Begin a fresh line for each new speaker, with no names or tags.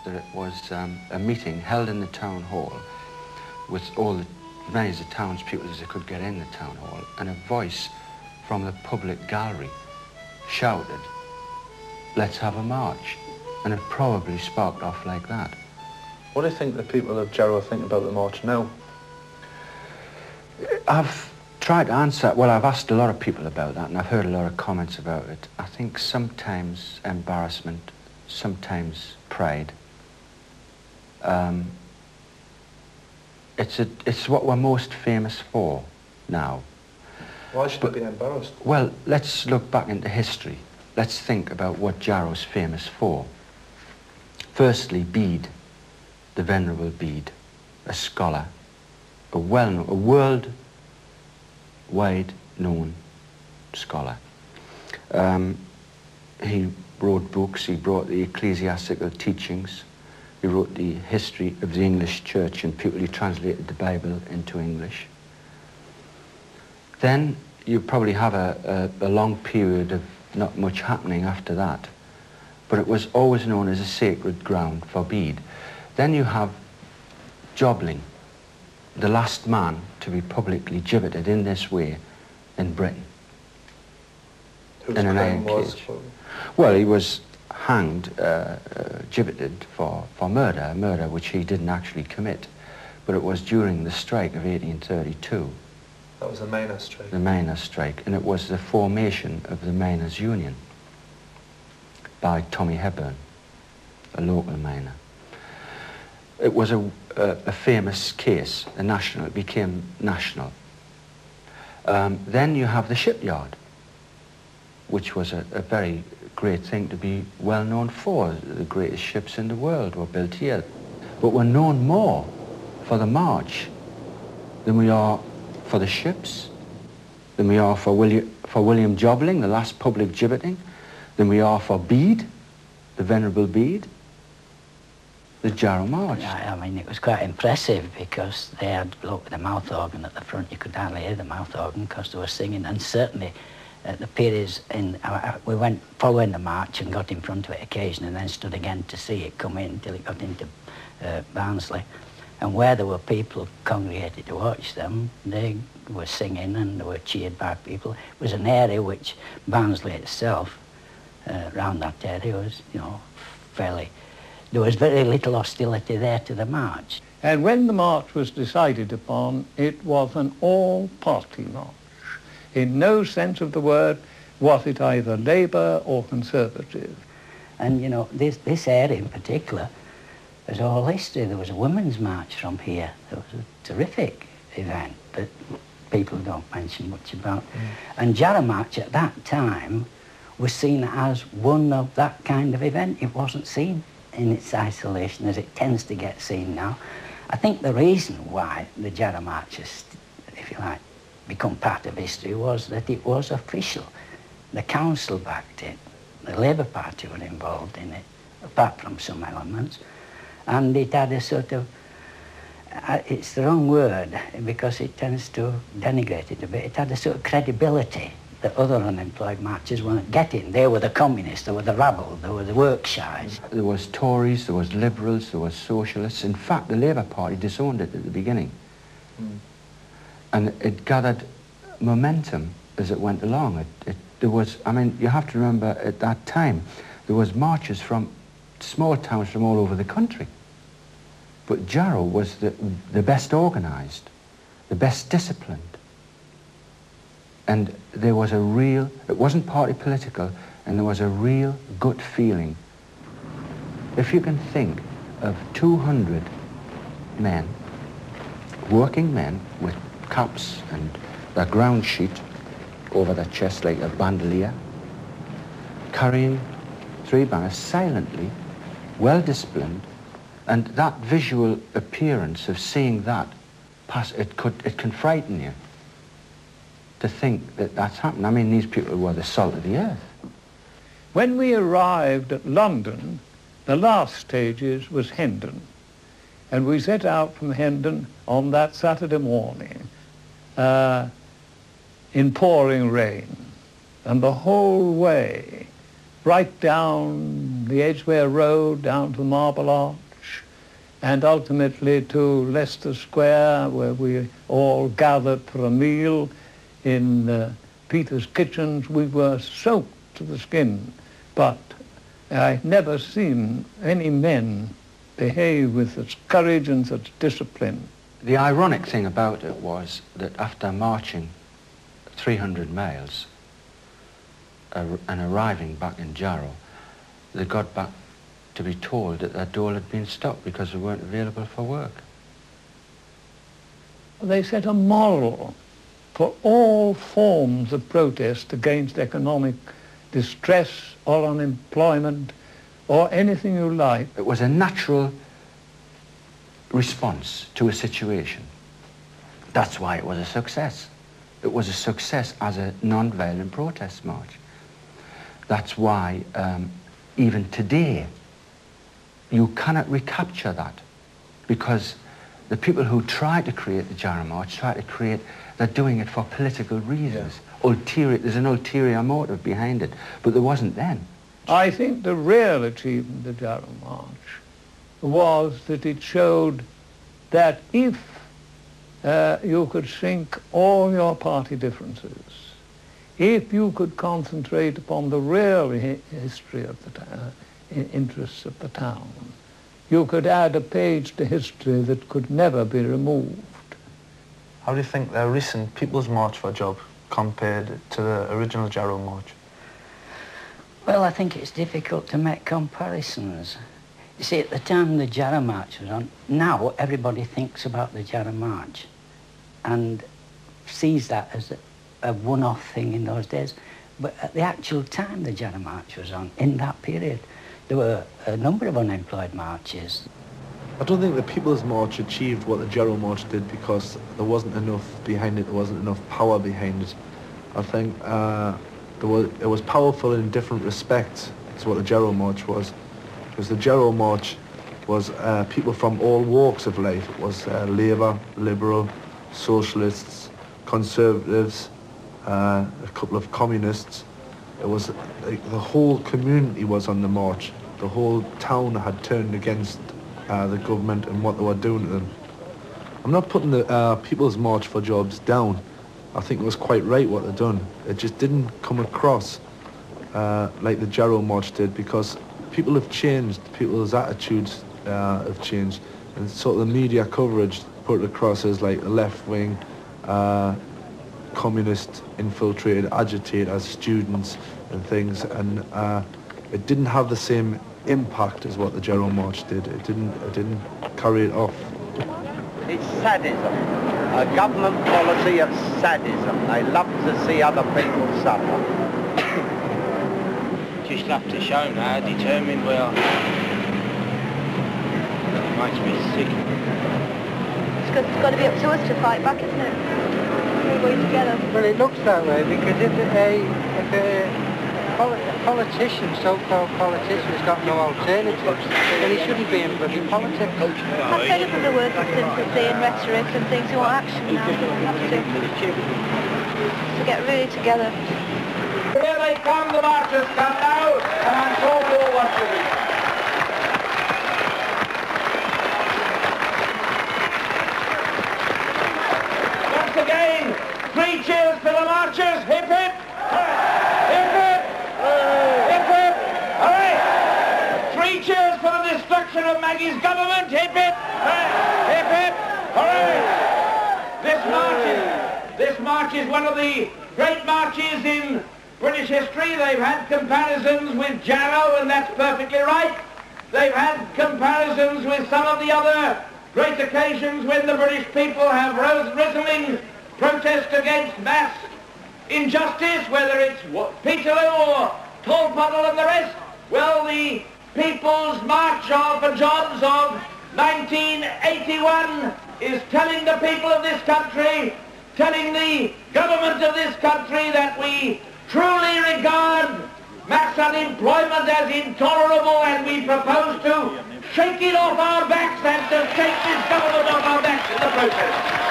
that it was a meeting held in the town hall with many of the townspeople as they could get in the town hall, and a voice from the public gallery shouted, "Let's have a march." And it probably sparked off like that.
What do you think the people of Jarrow think about the march now?
I've tried to answer, well, I've asked a lot of people about that, and I've heard a lot of comments about it. I think sometimes embarrassment, sometimes pride. It's what we're most famous for now.
Why should they be embarrassed?
Well, let's look back into history. Let's think about what Jarrow's famous for. Firstly, Bede, the Venerable Bede, a scholar, a worldwide known scholar. He wrote books, he brought the ecclesiastical teachings, he wrote the history of the English church, and people, he translated the Bible into English. Then you probably have a long period of not much happening after that, but it was always known as a sacred ground for Bede. Then you have Jobling, the last man to be publicly gibbeted in this way in Britain.
Whose
in an
claim
iron
was?
cage. Well, he was hanged, gibbeted for murder, a murder which he didn't actually commit, but it was during the strike of 1832.
That was the miners' strike.
The miners' strike, and it was the formation of the miners' union by Tommy Hepburn, a local miner. It was a famous case, it became national. Then you have the shipyard, which was a very great thing to be well known for. The greatest ships in the world were built here. But we're known more for the march than we are for the ships, than we are for William Jobling, the last public gibbeting, than we are for Bede, the Venerable Bede, the Jarrow March.
I mean, it was quite impressive because they had the mouth organ at the front. You could hardly hear the mouth organ because they were singing, and certainly at the periods we went following the march and got in front of it occasionally and then stood again to see it come in till it got into Barnsley. And where there were people congregated to watch them, they were singing and they were cheered by people. It was an area which Barnsley itself, around that area, was, you know, fairly... There was very little hostility there to the march.
And when the march was decided upon, it was an all-party march. In no sense of the word was it either Labour or Conservative.
And, you know, this area in particular, there's a whole history. There was a women's march from here. There was a terrific event that people don't mention much about. And Jarrow March at that time was seen as one of that kind of event. It wasn't seen in its isolation as it tends to get seen now. I think the reason why the Jarrow March has, if you like, become part of history was that it was official. The council backed it. The Labour Party were involved in it, apart from some elements. And it had a sort of, it's the wrong word because it tends to denigrate it a bit. It had a sort of credibility that other unemployed marches weren't getting. They were the communists, they were the rabble, they were the work shies. There
was Tories, there was Liberals, there was Socialists. In fact, the Labour Party disowned it at the beginning. And it gathered momentum as it went along. There was, I mean, you have to remember at that time, there was marches from small towns from all over the country. But Jarrow was the best organised, the best disciplined. And there was a real, it wasn't party political, and there was a real gut feeling. If you can think of 200 men, working men with caps and their ground sheet over their chest like a bandolier, carrying 3 banners silently, well disciplined, and that visual appearance of seeing that pass, it can frighten you to think that that's happened. I mean, these people were the salt of the earth.
When we arrived at London, the last stages was Hendon. And we set out from Hendon on that Saturday morning in pouring rain. And the whole way, right down from the Edgware Road down to Marble Arch, and ultimately to Leicester Square, where we all gathered for a meal in Peter's kitchens. We were soaked to the skin, but I've never seen any men behave with such courage and such discipline.
The ironic thing about it was that after marching 300 miles and arriving back in Jarrow, they got back to be told that their dole had been stopped because they weren't available for work.
They set a model for all forms of protest against economic distress or unemployment or anything you like.
It was a natural response to a situation. That's why it was a success. It was a success as a non-violent protest march. That's why even today you cannot recapture that, because the people who tried to create the Jarrow March they're doing it for political reasons. Yeah. There's an ulterior motive behind it, but there wasn't then.
I think the real achievement of the Jarrow March was that it showed that if you could sink all your party differences, if you could concentrate upon the real history of the interests of the town, you could add a page to history that could never be removed.
How do you think the recent People's March for a Job compared to the original Jarrow March?
Well, I think it's difficult to make comparisons. You see, at the time the Jarrow March was on, now everybody thinks about the Jarrow March and sees that as a one-off thing in those days. But at the actual time the Jarrow March was on, in that period, there were a number of unemployed marches.
I don't think the People's March achieved what the Jarrow March did because there wasn't enough behind it, there wasn't enough power behind it. I think it was powerful in different respects to what the Jarrow March was. Because the Jarrow March was people from all walks of life. It was Labour, Liberal, Socialists, Conservatives, a couple of Communists. It was like the whole community was on the march. The whole town had turned against the government and what they were doing to them. I'm not putting the People's March for Jobs down. I think it was quite right what they've done. It just didn't come across like the Jarrow March did, because people have changed, people's attitudes have changed, and sort of the media coverage put it across as like a left-wing, communist infiltrated agitators, students and things, and it didn't have the same impact as what the Jarrow March did. It didn't carry it off.
It's sadism, a government policy of sadism. They love to see other people suffer.
Just love to show now how determined we are. It makes me sick.
It's got to be up to us to fight back, isn't it? Everybody together.
Well, it looks that way because if a politician, so-called politician, has got no alternatives, then he shouldn't be in bloody politics.
I'm fed up of the words of sympathy and rhetoric and things. You want action now. You have to get really together.
Here they come, the marchers come now, and I'm told all what to do. Once again, 3 cheers for the marchers. Hip hip! Hip hip! Hip hip! All right! 3 cheers for the destruction of Maggie's government. Hip hip! Hip hip! All right! This march is one of the great marches in British history. They've had comparisons with Jarrow, and that's perfectly right. They've had comparisons with some of the other great occasions when the British people have risen in protest against mass injustice, whether it's Peterloo or Tolpuddle and the rest. Well, the People's March for Jobs of 1981 is telling the people of this country, telling the government of this country that we truly regard mass unemployment as intolerable, and we propose to shake it off our backs and to shake this government off our backs in the process.